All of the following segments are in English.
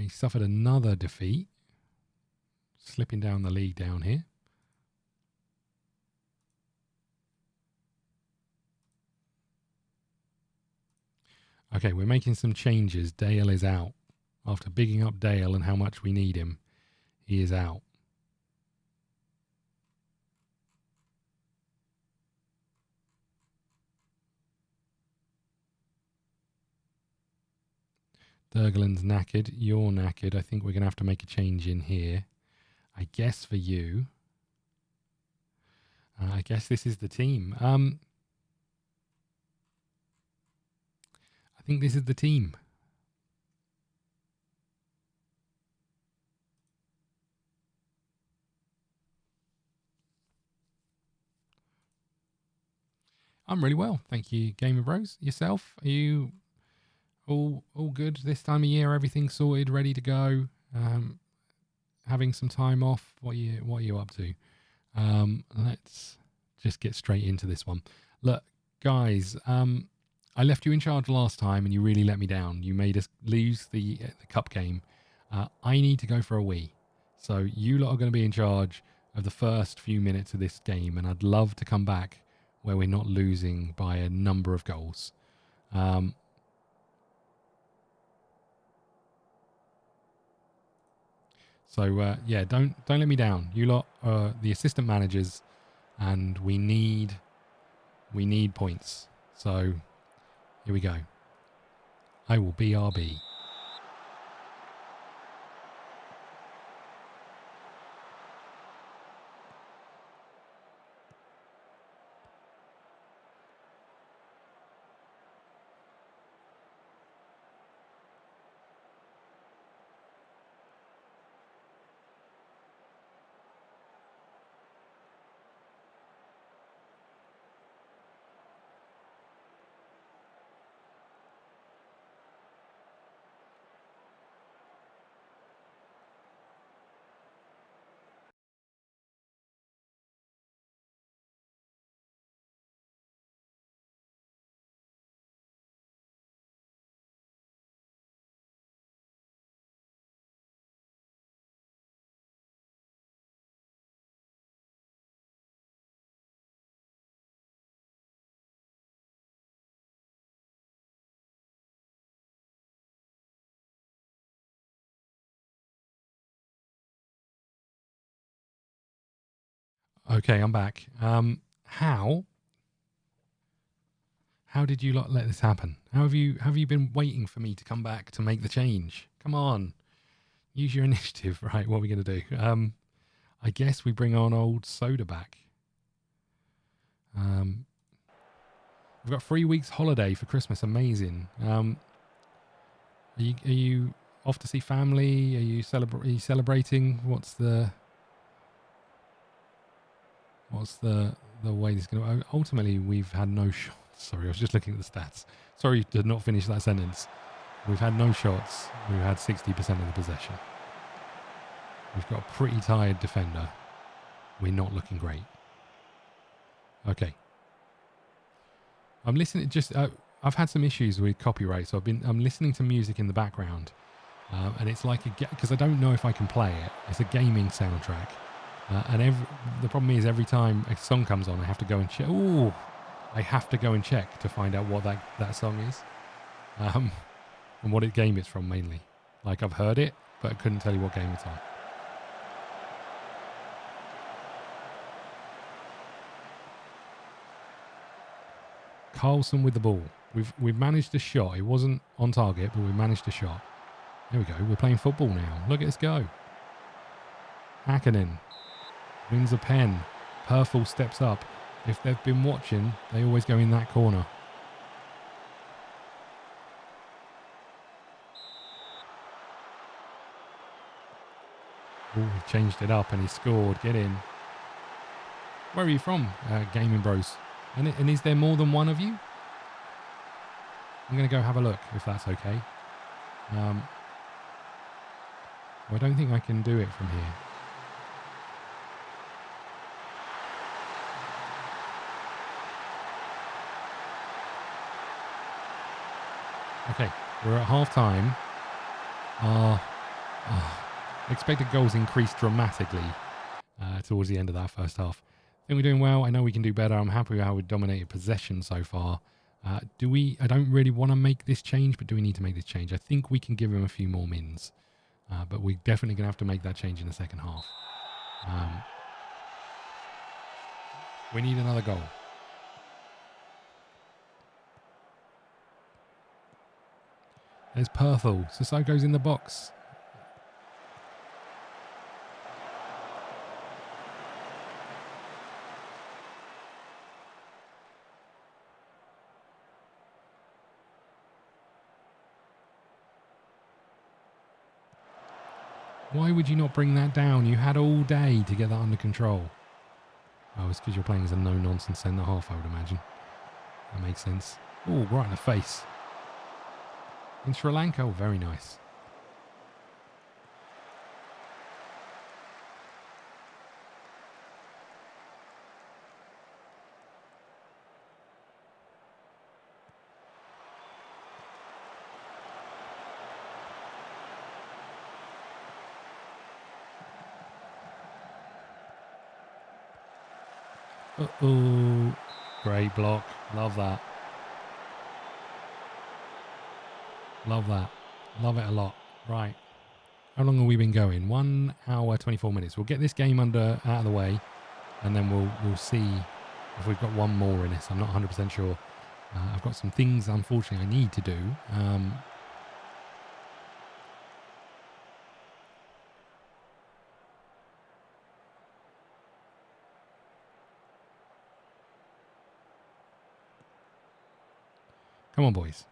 We suffered another defeat. Slipping down the league down here. Okay, we're making some changes. Dale is out. After bigging up Dale and how much we need him, he is out. Durgalin's knackered. You're knackered. I think we're going to have to make a change in here. I guess for you. I guess this is the team. I think this is the team. I'm really well. Thank you, Gamer Bros. Yourself? Are you all good this time of year? Everything sorted, ready to go? Having some time off? What are you up to? Let's just get straight into this one. Look, guys, I left you in charge last time and you really let me down. You made us lose the cup game. I need to go for a wee. So you lot are going to be in charge of the first few minutes of this game, and I'd love to come back where we're not losing by a number of goals. Yeah, don't let me down. You lot are the assistant managers, and we need points. So here we go. I will BRB. Okay, I'm back. How did you lot let this happen? How have you been waiting for me to come back to make the change? Come on, use your initiative. Right, what are we going to do? I guess we bring on old Soda back. We've got 3 weeks holiday for Christmas. Amazing. Are you off to see family? Are you celebrating? What's the way this is going to... Ultimately, we've had no shots. Sorry, I was just looking at the stats. Sorry to not finish that sentence. We've had no shots. We've had 60% of the possession. We've got a pretty tired defender. We're not looking great. Okay. I'm listening. I've had some issues with copyright, so I'm listening to music in the background, and it's like because I don't know if I can play it. It's a gaming soundtrack, and the problem is every time a song comes on, I have to go and check. Ooh, I have to go and check to find out what that song is, and what game it's from mainly. Like I've heard it, but I couldn't tell you what game it's on. Carlson with the ball. We've managed a shot. It wasn't on target, but we managed a shot. There we go. We're playing football now. Look at us go. Hakkinen wins a pen. Purfall steps up. If they've been watching, they always go in that corner. Ooh, he changed it up and he scored. Get in. Where are you from, Gaming Bros? And is there more than one of you? I'm going to go have a look, if that's okay. Well, I don't think I can do it from here. Okay, we're at half time. Our Expected goals increased dramatically towards the end of that first half. I think we're doing well. I know we can do better. I'm happy with how we've dominated possession so far. I don't really want to make this change, but do we need to make this change? I think we can give him a few more mins. But we're definitely going to have to make that change in the second half. We need another goal. There's Perthel. Sissoko's in the box. Why would you not bring that down? You had all day to get that under control. Oh, it's because you're playing as a no-nonsense centre-half, I would imagine. That makes sense. Oh, right in the face. In Sri Lanka, oh, very nice. Uh-oh. Great block. Love that. Love that. Love it a lot. Right. How long have we been going? 1 hour, 24 minutes. We'll get this game out of the way, and then we'll see if we've got one more in this. I'm not 100% sure. I've got some things, unfortunately, I need to do. Come on, boys.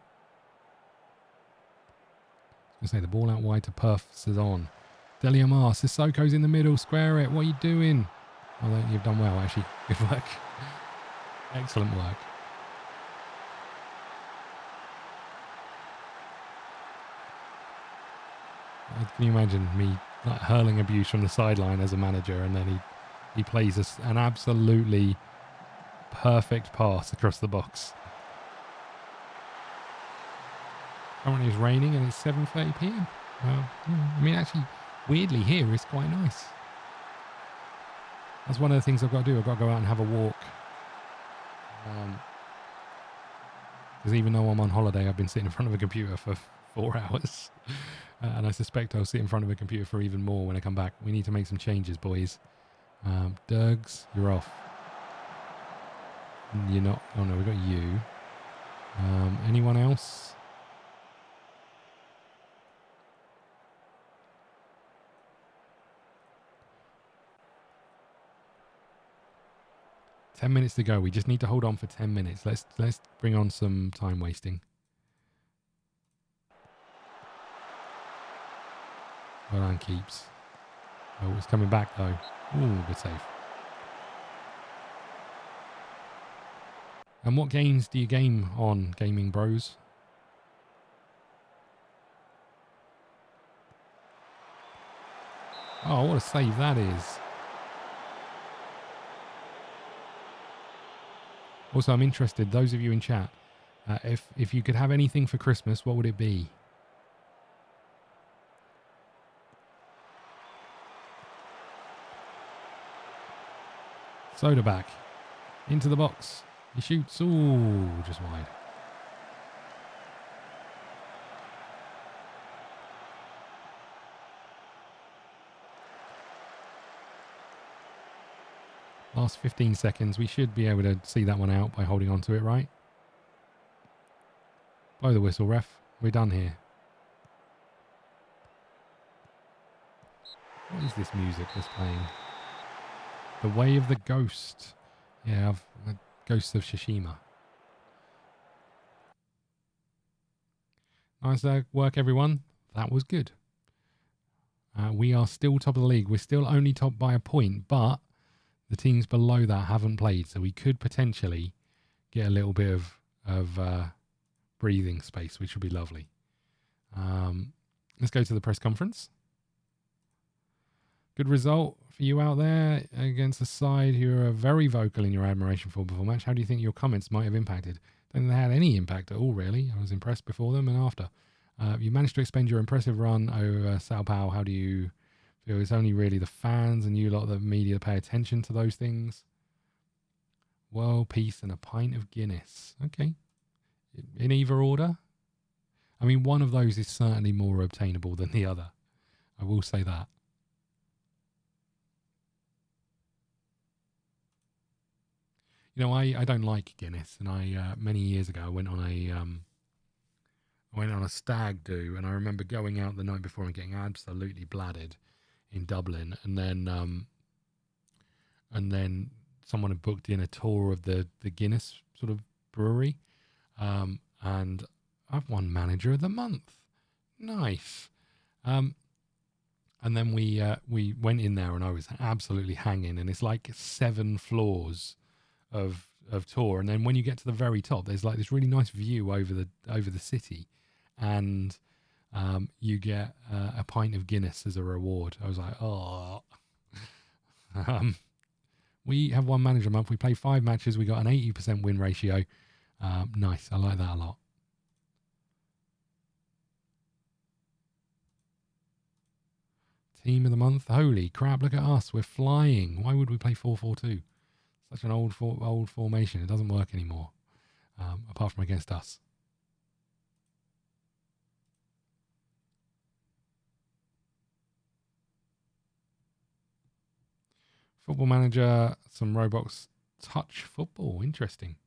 I was going to say the ball out wide to Perth Cezanne. Deliamar, Sissoko's in the middle. Square it. What are you doing? Oh, you've done well, actually. Good work. Excellent work. Can you imagine me like hurling abuse from the sideline as a manager, and then he plays an absolutely perfect pass across the box. Currently it's raining and it's 7:30 p.m. I mean, actually, weirdly here it's quite nice. That's one of the things I've got to do. I've got to go out and have a walk. Because even though I'm on holiday, I've been sitting in front of a computer for 4 hours. And I suspect I'll sit in front of a computer for even more when I come back. We need to make some changes, boys. Dergs, you're off. You're not. Oh no, we've got you. Anyone else? $10 minutes to go. We just need to hold on for 10 minutes. Let's bring on some time wasting. Well done, Keeps. Oh, it's coming back though. Ooh, good save. And what games do you game on, Gaming Bros? Oh, what a save that is. Also, I'm interested, those of you in chat, if you could have anything for Christmas, what would it be? Soda back. Into the box. He shoots. Ooh, just wide. Last 15 seconds. We should be able to see that one out by holding on to it, right? Blow the whistle, ref. We're done here. What is this music that's playing? The Way of the Ghost. Yeah, Ghosts of Tsushima. Nice work, everyone. That was good. We are still top of the league. We're still only top by a point, but the teams below that haven't played, so we could potentially get a little bit of breathing space, which would be lovely. Let's go to the press conference. Good result for you out there against a side who are very vocal in your admiration for before match. How do you think your comments might have impacted? I don't think they had any impact at all, really. I was impressed before them and after. You managed to expend your impressive run over Sao Paulo. How do you feel? It's only really the fans and you lot of the media pay attention to those things. World peace and a pint of Guinness. Okay. In either order? I mean, one of those is certainly more obtainable than the other. I will say that. You know, I don't like Guinness, and I many years ago I went on a stag do, and I remember going out the night before and getting absolutely bladdered in Dublin, and then someone had booked in a tour of the Guinness sort of brewery, and I've won Manager of the Month. Nice. And then we went in there, and I was absolutely hanging, and it's like 7 floors of tour, and then when you get to the very top, there's like this really nice view over the city, and you get a pint of Guinness as a reward. I was like, oh. We have one Manager month. We play 5 matches. We got an 80% win ratio. Nice. I like that a lot. Team of the month. Holy crap! Look at us. We're flying. Why would we play 4-4-2? Such an old formation. It doesn't work anymore, apart from against us. Football Manager, some Roblox touch football. Interesting.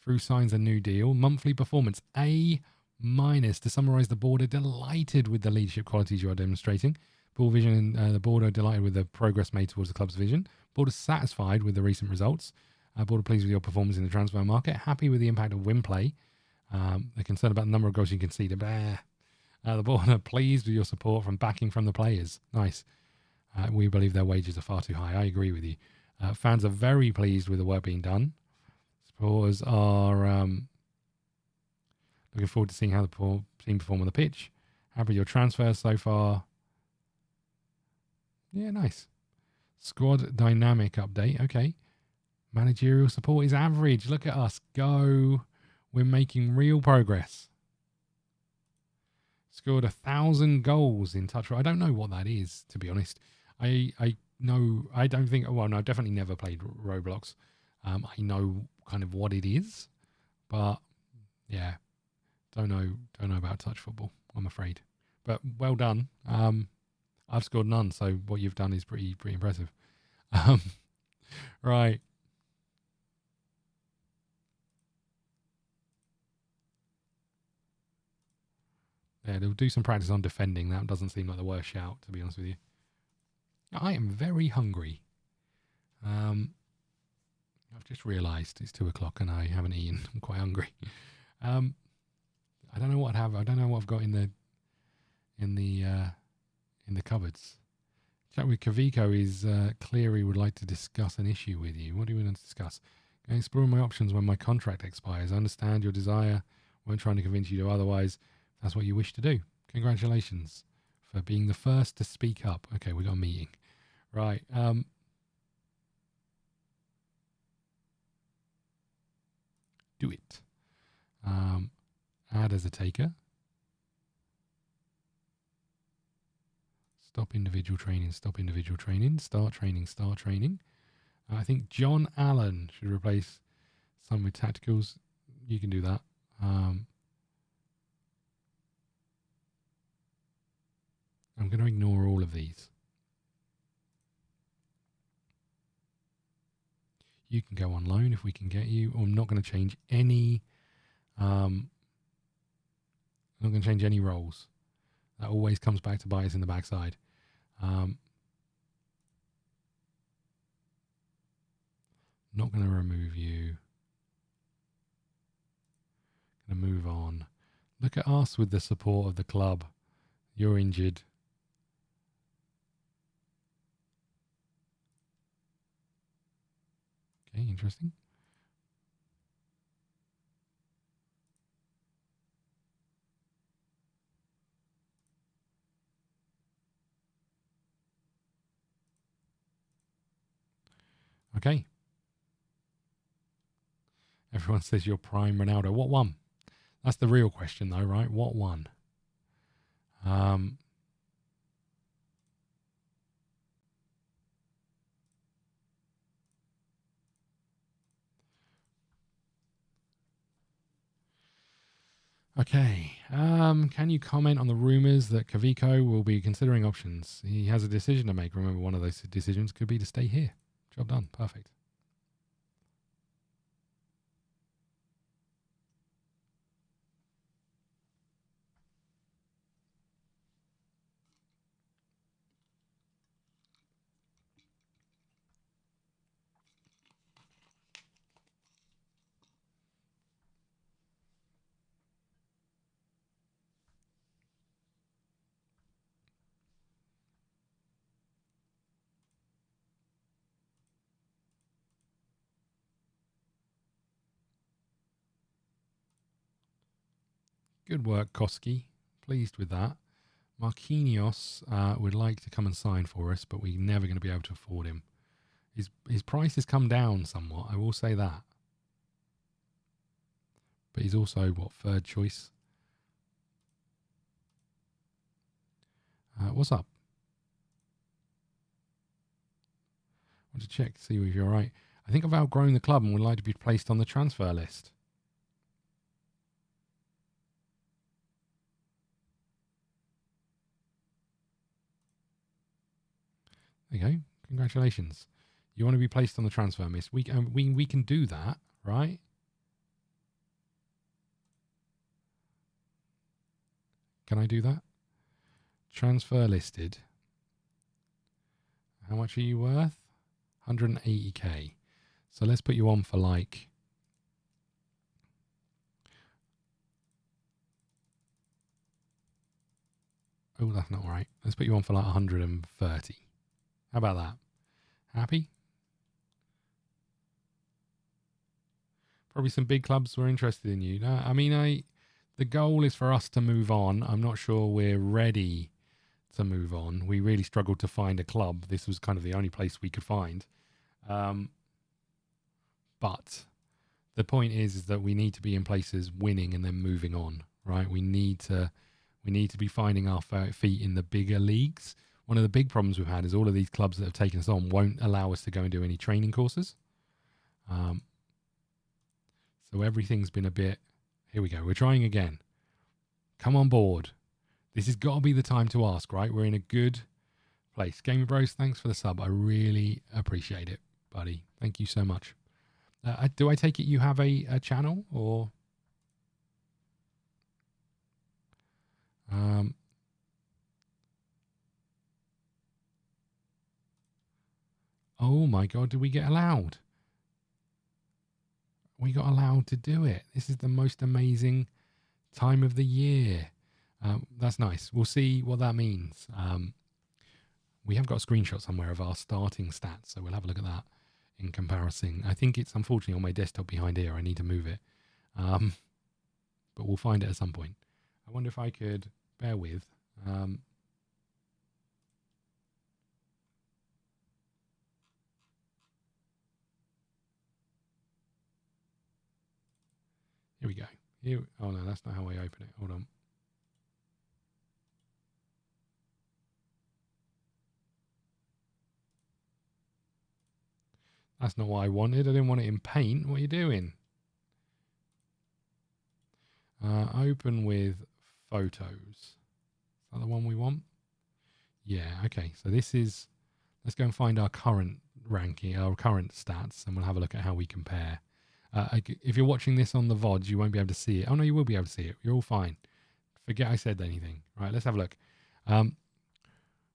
Through signs a new deal. Monthly performance A-. To summarize the board, are delighted with the leadership qualities you are demonstrating. Ball vision and the board are delighted with the progress made towards the club's vision. Board is satisfied with the recent results. Board are pleased with your performance in the transfer market. Happy with the impact of win play. They're concerned about the number of goals you conceded. The board are pleased with your support from backing from the players. Nice. We believe their wages are far too high. I agree with you. Fans are very pleased with the work being done. Supporters are looking forward to seeing how the team perform on the pitch. Happy with your transfers so far. Yeah, nice. Squad dynamic update. Okay. Managerial support is average. Look at us go. We're making real progress. Scored 1,000 goals in touch. I don't know what that is, to be honest. I know. I don't think. Well, no, I've definitely never played Roblox. I know kind of what it is, but yeah, don't know about touch football, I'm afraid. But well done. I've scored none, so what you've done is pretty impressive. Right. Yeah, they'll do some practice on defending. That doesn't seem like the worst shout, to be honest with you. I am very hungry. I've just realised it's 2 o'clock and I haven't eaten. I'm quite hungry. I don't know what I have. I don't know what I've got in the cupboards. Chat with Kaviko is Cleary would like to discuss an issue with you. What do you want to discuss? Going exploring my options when my contract expires. I understand your desire. Won't trying to convince you to otherwise. That's what you wish to do. Congratulations for being the first to speak up. Okay, we got a meeting. Right. Do it. Add as a taker. Stop individual training. Stop individual training. Start training. Start training. I think John Allen should replace some with tacticals. You can do that. I'm going to ignore all of these. You can go on loan if we can get you. I'm not going to change any. I'm not going to change any roles. That always comes back to bite us in the backside. Not going to remove you. Going to move on. Look at us with the support of the club. You're injured. Okay, interesting. Okay. Everyone says you're prime Ronaldo. What one? That's the real question, though, right? What won? Okay. Can you comment on the rumors that Kaviko will be considering options? He has a decision to make. Remember, one of those decisions could be to stay here. Job done. Perfect. Good work, Koski. Pleased with that. Marquinhos would like to come and sign for us, but we're never going to be able to afford him. His price has come down somewhat, I will say that. But he's also, what, third choice? What's up? I want to check, see if you're all right. I think I've outgrown the club and would like to be placed on the transfer list. There you go. Congratulations. You want to be placed on the transfer list. We can do that, right? Can I do that? Transfer listed. How much are you worth? 180k. So let's put you on for like... Oh, that's not right. Let's put you on for like 130. How about that? Happy? Probably some big clubs were interested in you. No, I mean, the goal is for us to move on. I'm not sure we're ready to move on. We really struggled to find a club. This was kind of the only place we could find. But the point is that we need to be in places winning and then moving on, right? We need to be finding our feet in the bigger leagues. One of the big problems we've had is all of these clubs that have taken us on won't allow us to go and do any training courses. So everything's been a bit... Here we go. We're trying again. Come on board. This has got to be the time to ask, right? We're in a good place. Gamer Bros, thanks for the sub. I really appreciate it, buddy. Thank you so much. Do I take it you have a channel or... Oh my God, did we get allowed? We got allowed to do it. This is the most amazing time of the year. That's nice. We'll see what that means. We have got a screenshot somewhere of our starting stats, so we'll have a look at that in comparison. I think it's unfortunately on my desktop behind here. I need to move it. But we'll find it at some point. I wonder if I could bear with. Here we go. Oh no, that's not how I open it. Hold on. That's not what I wanted. I didn't want it in paint. What are you doing? Open with photos. Is that the one we want? Yeah, okay. So this is... Let's go and find our current ranking, our current stats, and we'll have a look at how we compare. If you're watching this on the VODs, you won't be able to see it. Oh, no, you will be able to see it. You're all fine. Forget I said anything. Right, let's have a look.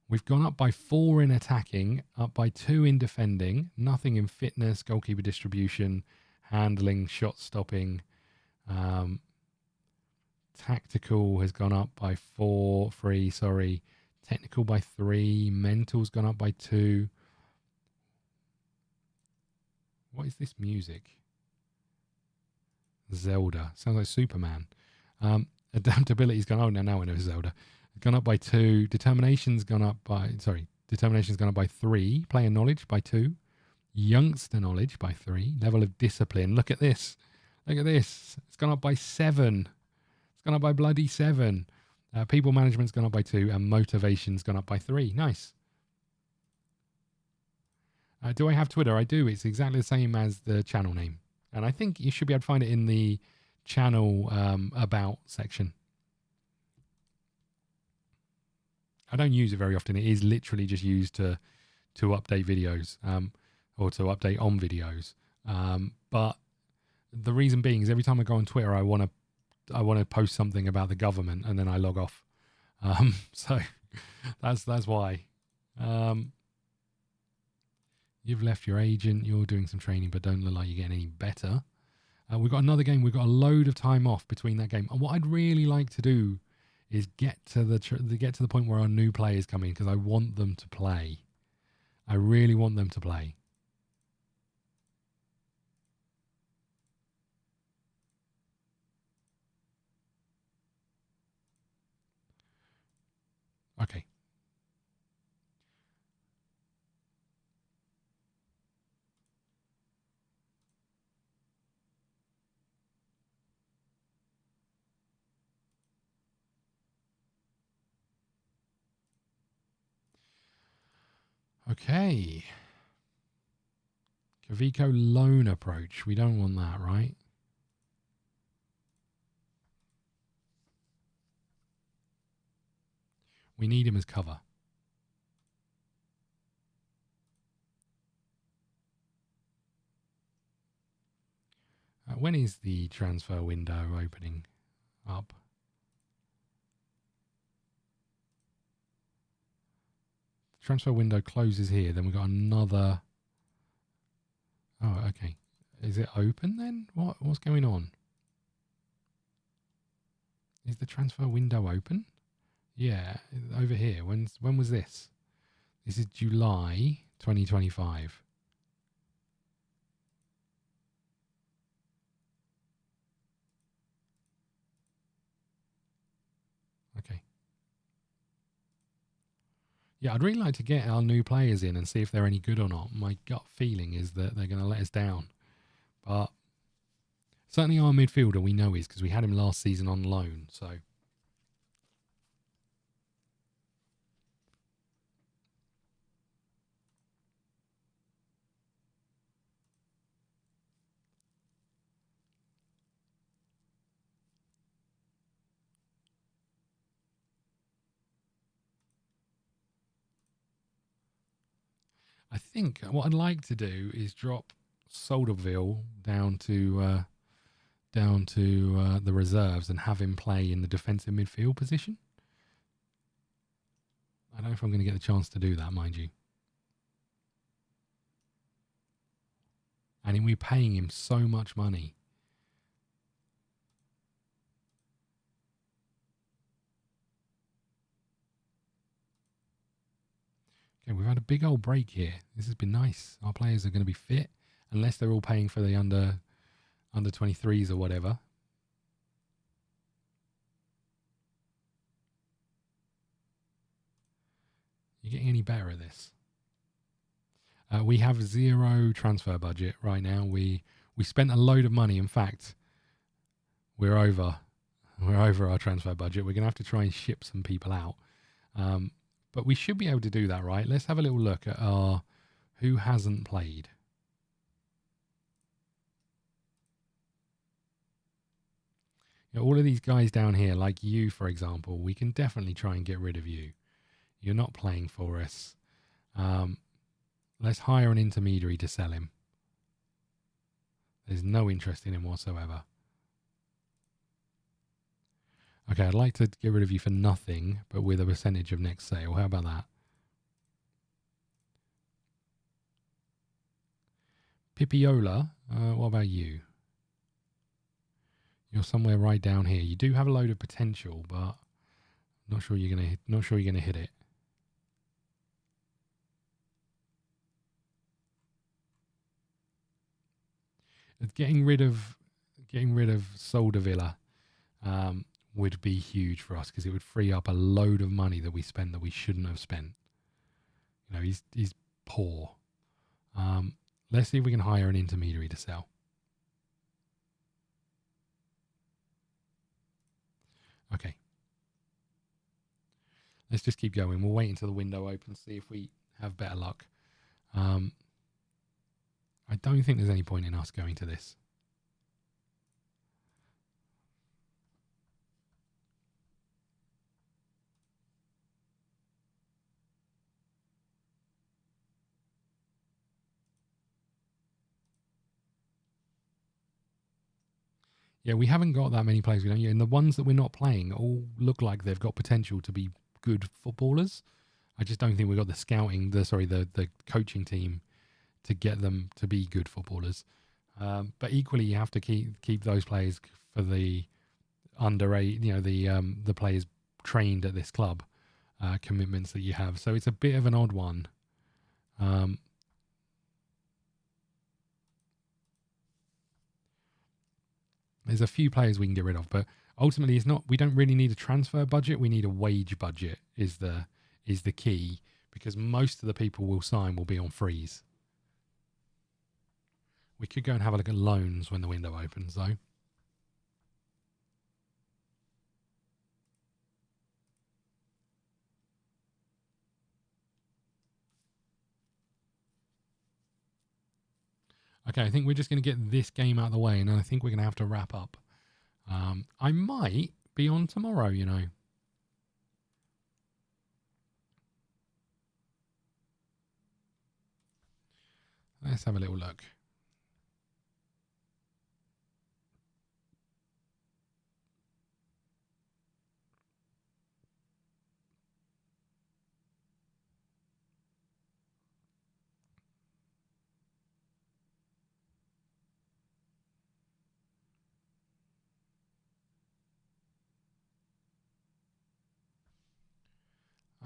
We've gone up by 4 in attacking, up by 2 in defending, nothing in fitness, goalkeeper distribution, handling, shot stopping. Tactical has gone up by 3, sorry. Technical by 3. Mental's gone up by 2. What is this music? Zelda. Sounds like Superman. Adaptability's gone... Oh, now I know Zelda. Gone up by 2. Determination's gone up by... Sorry. Determination's gone up by 3. Player knowledge by 2. Youngster knowledge by 3. Level of discipline. Look at this. Look at this. It's gone up by 7. It's gone up by bloody 7. People management's gone up by 2, and motivation's gone up by 3. Nice. Do I have Twitter? I do. It's exactly the same as the channel name. And I think you should be able to find it in the channel about section. I don't use it very often. It is literally just used to update videos or to update on videos. But the reason being is every time I go on Twitter, I want to post something about the government, and then I log off. So that's why. You've left your agent. You're doing some training, but don't look like you're getting any better. We've got another game. We've got a load of time off between that game. And what I'd really like to do is get to the point where our new players come in, because I want them to play. I really want them to play. Okay. Okay. Kaviko loan approach. We don't want that, right? We need him as cover. When is the transfer window opening up? The transfer window closes here. Then we've got another. Oh, okay. Is it open then? What's going on? Is the transfer window open? Yeah, over here. When was this? This is July 2025. Okay. Yeah, I'd really like to get our new players in and see if they're any good or not. My gut feeling is that they're going to let us down. But certainly our midfielder we know is, because we had him last season on loan. So I think what I'd like to do is drop Soldeville down to the reserves and have him play in the defensive midfield position. I don't know if I'm going to get the chance to do that, mind you. And we're paying him so much money. Okay, we've had a big old break here. This has been nice. Our players are going to be fit, unless they're all paying for the under 23s or whatever. You getting any better at this? We have 0 transfer budget right now. We spent a load of money. In fact, we're over our transfer budget. We're going to have to try and ship some people out. But we should be able to do that, right? Let's have a little look at our who hasn't played. You know, all of these guys down here, like you, for example, we can definitely try and get rid of you. You're not playing for us. Let's hire an intermediary to sell him. There's no interest in him whatsoever. Okay, I'd like to get rid of you for nothing, but with a percentage of next sale. How about that? Pipiola, what about you? You're somewhere right down here. You do have a load of potential, but not sure you're gonna hit it. Getting rid of Soldevilla would be huge for us, because it would free up a load of money that we spend that we shouldn't have spent. You know, he's poor. Let's see if we can hire an intermediary to sell. Let's just keep going. We'll wait until the window opens, see if we have better luck. I don't think there's any point in us going to this. Yeah, we haven't got that many players. We don't. And the ones that we're not playing all look like they've got potential to be good footballers. I just don't think we've got the scouting, the coaching team to get them to be good footballers. But equally, you have to keep those players for the underage, the players trained at this club commitments that you have. So it's a bit of an odd one. There's a few players we can get rid of, but ultimately, it's not. We don't really need a transfer budget. We need a wage budget. Is the key, because most of the people we'll sign will be on freeze. We could go and have a look at loans when the window opens, though. Okay, I think we're just going to get this game out of the way, and then I think we're going to have to wrap up. I might be on tomorrow, Let's have a little look.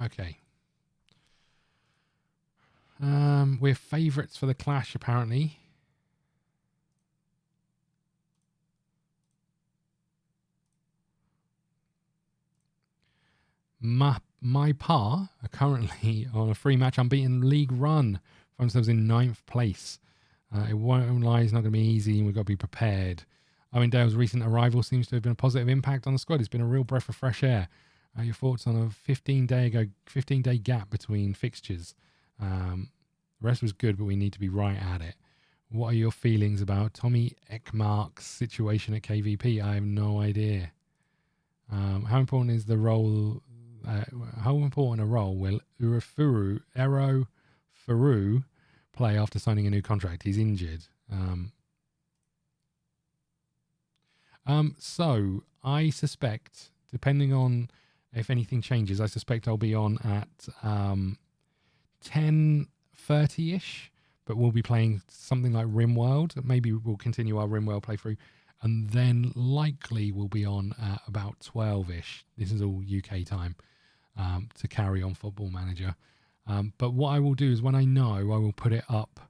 Okay. We're favourites for the clash, apparently. My Pa are currently on a 3-match unbeaten league run. Find themselves in 9th place. It won't lie, it's not going to be easy, and we've got to be prepared. Owen Dale's recent arrival seems to have been a positive impact on the squad. It's been a real breath of fresh air. Your thoughts on a 15-day gap between fixtures? The rest was good, but we need to be right at it. What are your feelings about Tommy Ekmark's situation at KVP? I have no idea. How important is the role? How important a role will Ero Furu play after signing a new contract? He's injured. So I suspect, depending on if anything changes, I suspect I'll be on at 10:30ish, but we'll be playing something like RimWorld. Maybe we'll continue our RimWorld playthrough, and then likely we'll be on at about 12ish. This is all UK time to carry on Football Manager. But what I will do is, when I know, I will put it up.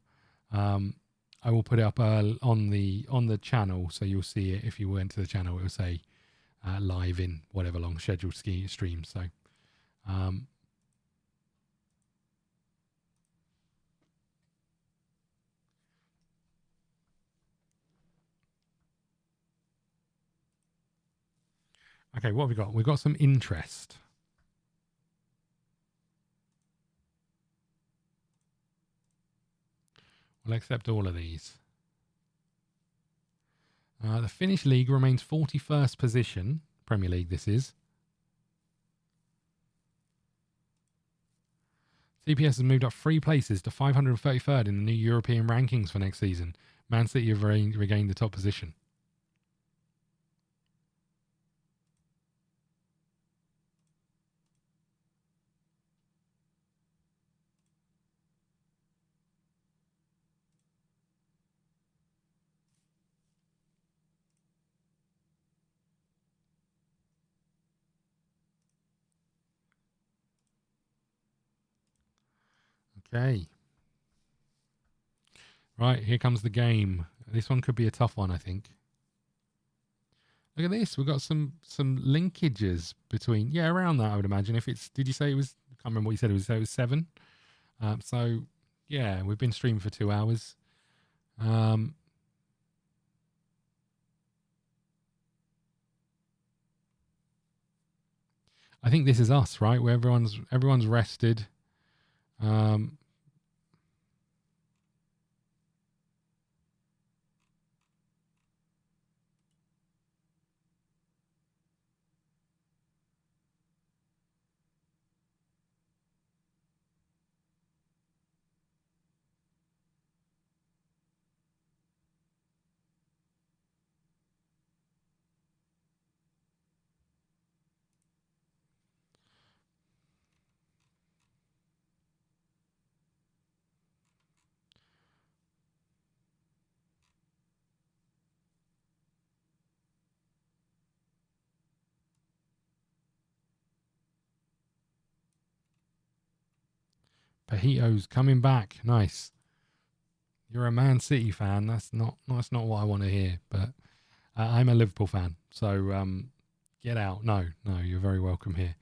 I will put it up on the channel, so you'll see it. If you went to the channel, it will say live in whatever long scheduled stream. So. Okay, what have we got? We've got some interest. We'll accept all of these. The Finnish League remains 41st position. Premier League, this is. CPS has moved up 3 places to 533rd in the new European rankings for next season. Man City have regained the top position. Okay. Right, here comes the game. This one could be a tough one, I think. Look at this. We've got some linkages between, around that, I would imagine. If it's, did you say it was, I can't remember what you said, it was 7. So, yeah, we've been streaming for 2 hours. I think this is us, right? Where everyone's rested. Pajito's coming back. Nice. You're a Man City fan. That's not what I want to hear. But I'm a Liverpool fan. So get out. No, you're very welcome here.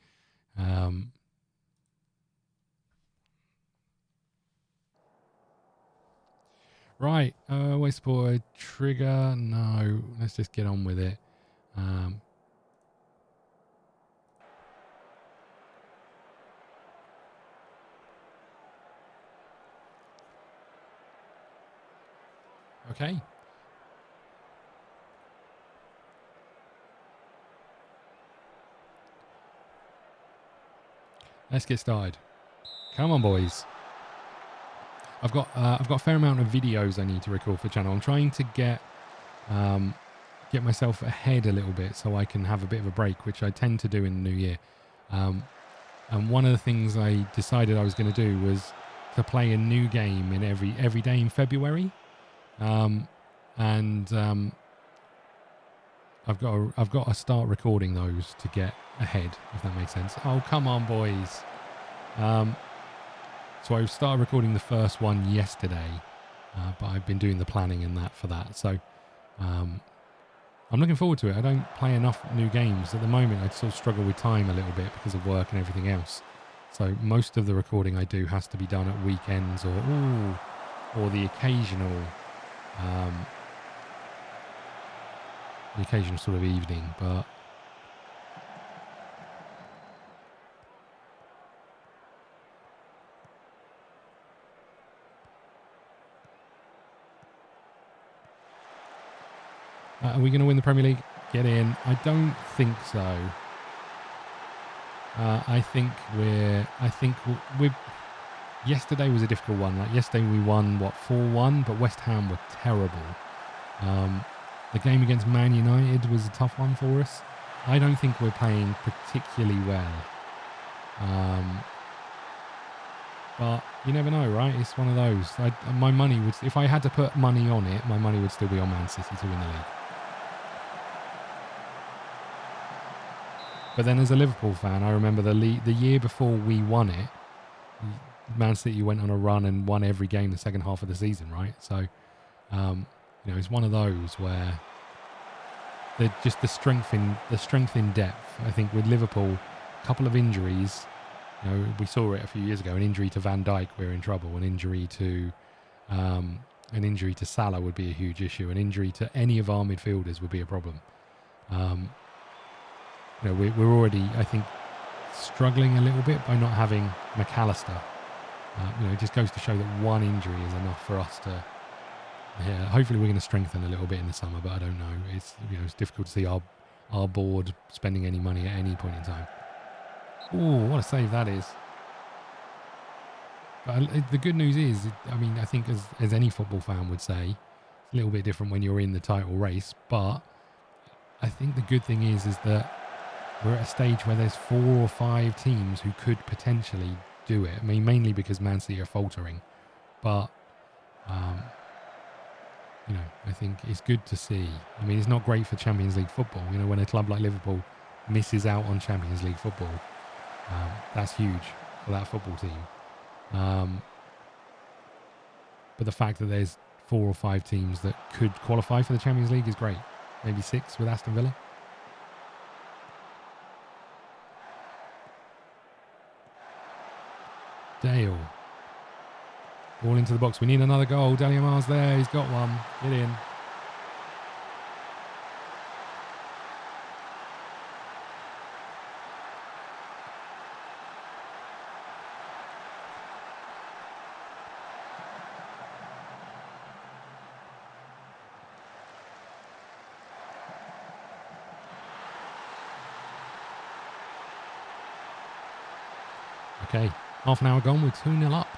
Right. Waste support trigger. No. Let's just get on with it. Okay. Let's get started. Come on, boys. I've got a fair amount of videos I need to record for the channel. I'm trying to get myself ahead a little bit so I can have a bit of a break, which I tend to do in the new year. And one of the things I decided I was going to do was to play a new game in every day in February. I've got to start recording those to get ahead, if that makes sense. Oh, come on, boys. So I started recording the first one yesterday, but I've been doing the planning and that for that. So I'm looking forward to it. I don't play enough new games at the moment. I sort of struggle with time a little bit because of work and everything else. So most of the recording I do has to be done at weekends or the occasional sort of evening, but are we going to win the Premier League? Get in. I don't think so. I think we're. Yesterday was a difficult one. Like yesterday we won 4-1, but West Ham were terrible. The game against Man United was a tough one for us. I don't think we're playing particularly well. But you never know, right? It's one of those. My money would, if I had to put money on it, my money would still be on Man City to win the league. But then as a Liverpool fan, I remember the year before we won it, Man City went on a run and won every game the second half of the season, right? So, it's one of those where just the strength in depth. I think with Liverpool, a couple of injuries. We saw it a few years ago. An injury to Van Dijk, we're in trouble. An injury to Salah would be a huge issue. An injury to any of our midfielders would be a problem. We're already, I think, struggling a little bit by not having McAllister. It just goes to show that one injury is enough for us to. Yeah, hopefully we're going to strengthen a little bit in the summer, but I don't know. It's it's difficult to see our board spending any money at any point in time. Oh, what a save that is! But the good news is, I think as any football fan would say, it's a little bit different when you're in the title race. But I think the good thing is that we're at a stage where there's 4 or 5 teams who could potentially do it. Mainly because Man City are faltering. But, I think it's good to see. It's not great for Champions League football. When a club like Liverpool misses out on Champions League football, that's huge for that football team. But the fact that there's 4 or 5 teams that could qualify for the Champions League is great. Maybe 6 with Aston Villa. Dale. Ball into the box. We need another goal. Dele Alli's there. He's got one. Get in. Okay, half an hour gone, we're 2-0 up.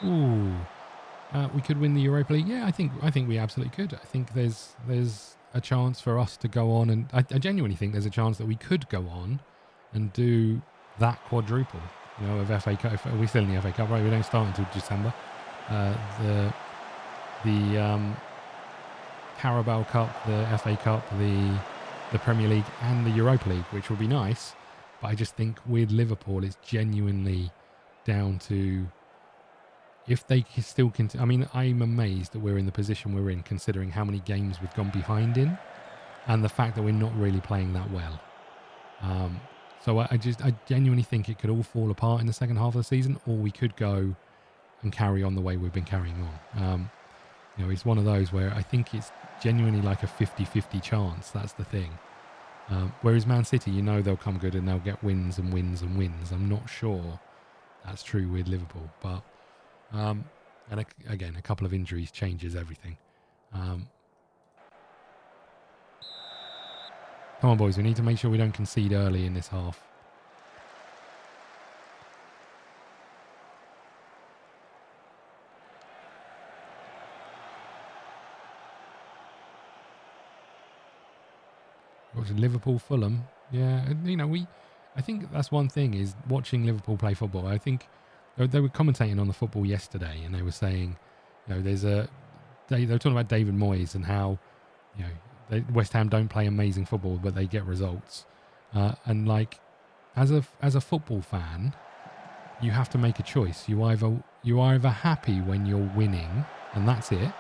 Ooh, we could win the Europa League. Yeah, I think we absolutely could. I think there's a chance for us to go on, and I genuinely think there's a chance that we could go on and do that quadruple. You know, of FA Cup. We're still in the FA Cup, right? We don't start until December. The Carabao Cup, the FA Cup, the Premier League, and the Europa League, which will be nice. But I just think with Liverpool, it's genuinely down to if they still continue. I mean, I'm amazed that we're in the position we're in, considering how many games we've gone behind in, and the fact that we're not really playing that well. So I genuinely think it could all fall apart in the second half of the season, or we could go and carry on the way we've been carrying on. You know, it's one of those where I think it's genuinely like a 50-50 chance. That's the thing. Whereas Man City, you know, they'll come good and they'll get wins and wins and wins. I'm not sure that's true with Liverpool, but and again, a couple of injuries changes everything. Come on, boys, we need to make sure we don't concede early in this half. Watching Liverpool, Fulham, yeah, you know, I think that's one thing is watching Liverpool play football. I think they were commentating on the football yesterday, and they were saying, you know, they were talking about David Moyes and how, you know, West Ham don't play amazing football, but they get results. And like, as a football fan, you have to make a choice. You are either happy when you're winning, and that's it.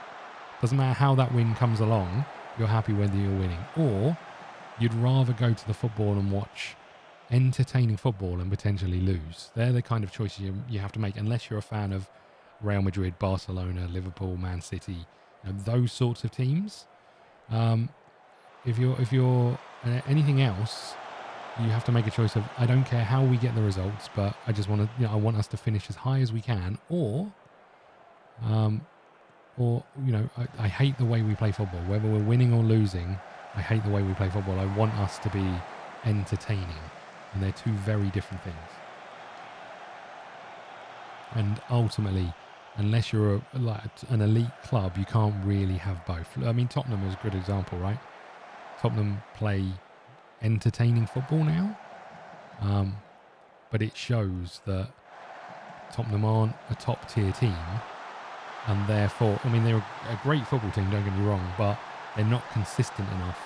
Doesn't matter how that win comes along. You're happy whether you're winning, or you'd rather go to the football and watch entertaining football and potentially lose. They're the kind of choices you have to make, unless you're a fan of Real Madrid, Barcelona, Liverpool, Man City, you know, those sorts of teams. If you're anything else, you have to make a choice of, I don't care how we get the results, but I just want to, you know, I want us to finish as high as we can, or you know, I hate the way we play football. Whether we're winning or losing, I hate the way we play football. I want us to be entertaining, and they're two very different things. And ultimately, unless you're an elite club, you can't really have both. I mean, Tottenham is a good example, right? Tottenham play entertaining football now, but it shows that Tottenham aren't a top tier team, and therefore, I mean, they're a great football team, don't get me wrong, but they're not consistent enough.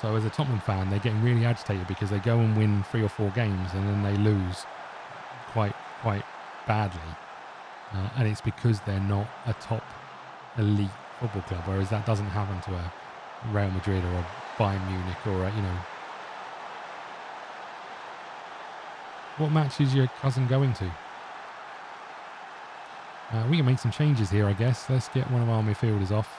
So as a Tottenham fan, they're getting really agitated because they go and win 3 or 4 games and then they lose quite badly, and it's because they're not a top elite football club, whereas that doesn't happen to a Real Madrid or a Bayern Munich or a, you know. What match is your cousin going to? We can make some changes here, I guess. Let's get one of our midfielders off.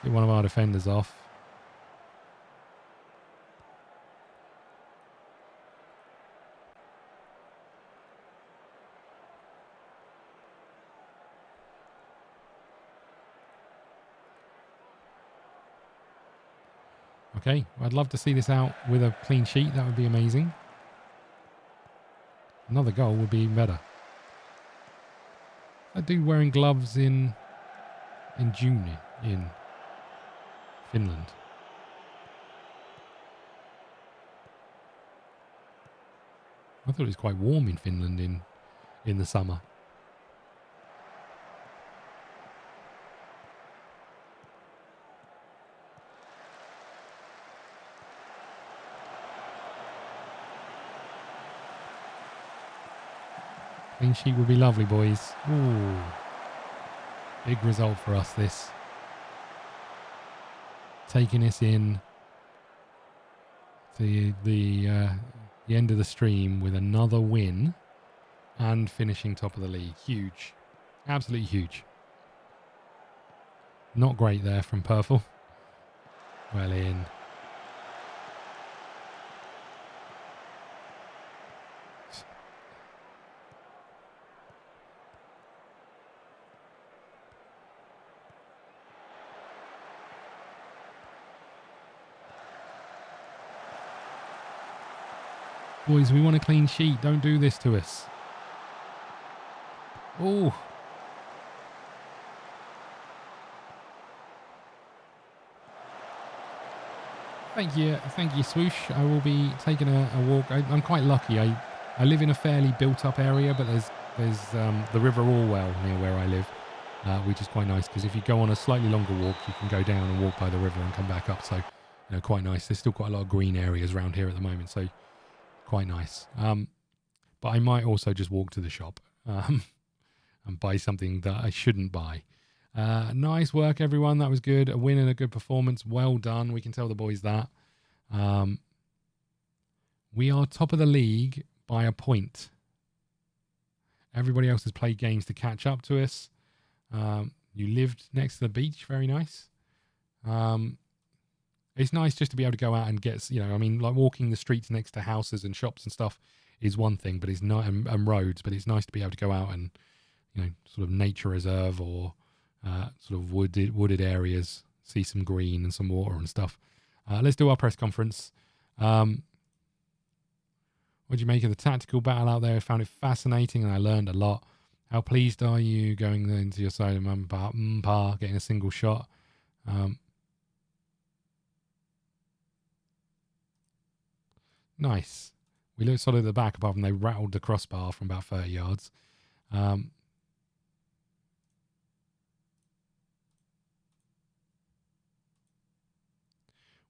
Get one of our defenders off. Okay, I'd love to see this out with a clean sheet. That would be amazing. Another goal would be even better. That dude wearing gloves in June in Finland. I thought it was quite warm in Finland in the summer. Clean sheet would be lovely, boys. Ooh. Big result for us, this. Taking us in to the end of the stream with another win and finishing top of the league. Huge. Absolutely huge. Not great there from Purple. Well in. Boys, we want a clean sheet. Don't do this to us. Oh. Thank you, Swoosh. I will be taking a walk. I'm quite lucky. I live in a fairly built-up area, but there's the River Orwell near where I live, which is quite nice because if you go on a slightly longer walk, you can go down and walk by the river and come back up. So, you know, quite nice. There's still quite a lot of green areas around here at the moment, so quite nice. But I might also just walk to the shop and buy something that I shouldn't buy. Nice work, everyone. That was good. A win and a good performance. Well done. We can tell the boys that. We are top of the league by a point. Everybody else has played games to catch up to us. You lived next to the beach. Very nice. It's nice just to be able to go out and get, you know, I mean, like walking the streets next to houses and shops and stuff is one thing, but it's not, and roads, but it's nice to be able to go out and, you know, sort of nature reserve or sort of wooded areas, see some green and some water and stuff. Let's do our press conference. What do you make of the tactical battle out there? I found it fascinating and I learned a lot. How pleased are you going into your side of Mumpa, getting a single shot? Nice. We looked solid at the back, apart from they rattled the crossbar from about 30 yards.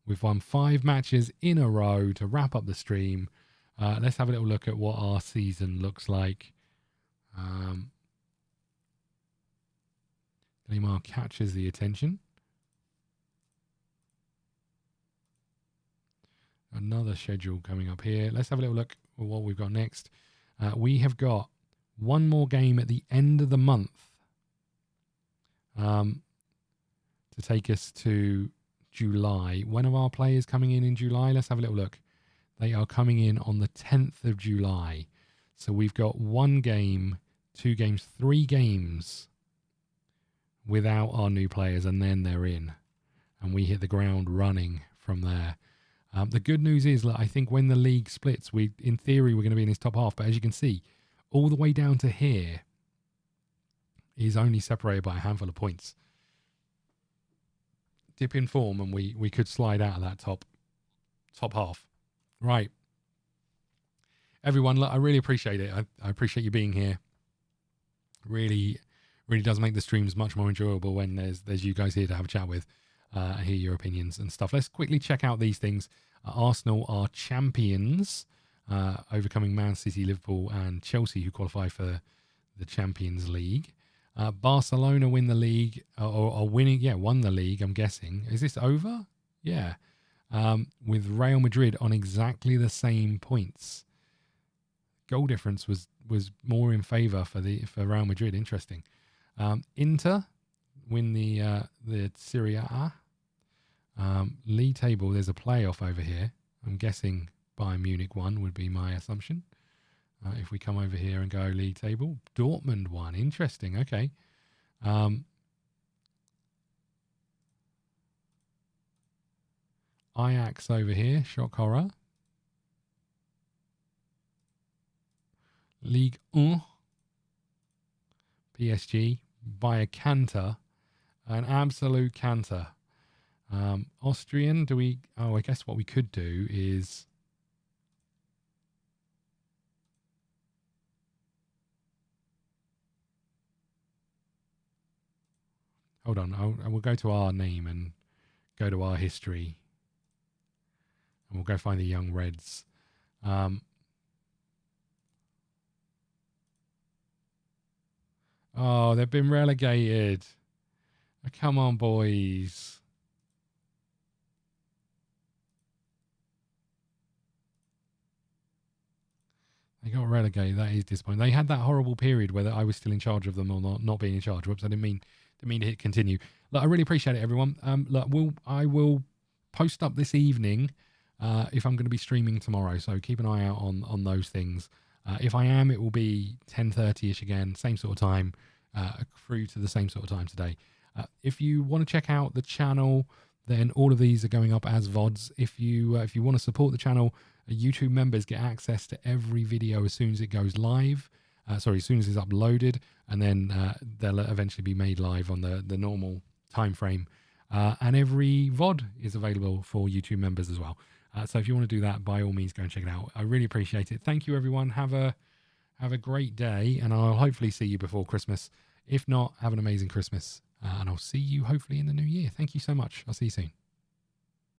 We've won 5 matches in a row to wrap up the stream. Let's have a little look at what our season looks like. Neymar catches the attention. Another schedule coming up here. Let's have a little look at what we've got next. We have got one more game at the end of the month to take us to July. When are our players coming in July? Let's have a little look. They are coming in on the 10th of July. So we've got 1 game, 2 games, 3 games without our new players, and then they're in. And we hit the ground running from there. The good news is that I think when the league splits, in theory, we're going to be in his top half. But as you can see, all the way down to here is only separated by a handful of points. Dip in form and we could slide out of that top half. Right. Everyone, look, I really appreciate it. I appreciate you being here. Really does make the streams much more enjoyable when there's you guys here to have a chat with. Hear your opinions and stuff. Let's quickly check out these things. Arsenal are champions, overcoming Man City, Liverpool and Chelsea, who qualify for the Champions League. Barcelona win the league, or winning, won the league, I'm guessing. Is this over? Yeah. With Real Madrid on exactly the same points. Goal difference was more in favour for Real Madrid. Interesting. Inter win the Serie A. League table, there's a playoff over here. I'm guessing Bayern Munich won would be my assumption. If we come over here and go league table, Dortmund won. Interesting. Okay. Ajax over here, shock horror. Ligue 1, PSG by a canter, an absolute canter. Austrian, I guess what we could do is hold on, I will go to our name and go to our history and we'll go find the Young Reds. Oh, they've been relegated. Oh, come on, boys. They got relegated. That is disappointing. They had that horrible period where I was still in charge of them or not being in charge. Whoops, I didn't mean to hit continue. Look, I really appreciate it, everyone. Look, I will post up this evening if I'm going to be streaming tomorrow. So keep an eye out on those things. If I am, it will be 10:30ish again, same sort of time, through to the same sort of time today. If you want to check out the channel, then all of these are going up as VODs. If you want to support the channel, YouTube members get access to every video as soon as it goes live. As soon as it's uploaded, and then they'll eventually be made live on the normal time frame. And every VOD is available for YouTube members as well. So if you want to do that, by all means, go and check it out. I really appreciate it. Thank you, everyone. Have a great day, and I'll hopefully see you before Christmas. If not, have an amazing Christmas, and I'll see you hopefully in the new year. Thank you so much. I'll see you soon.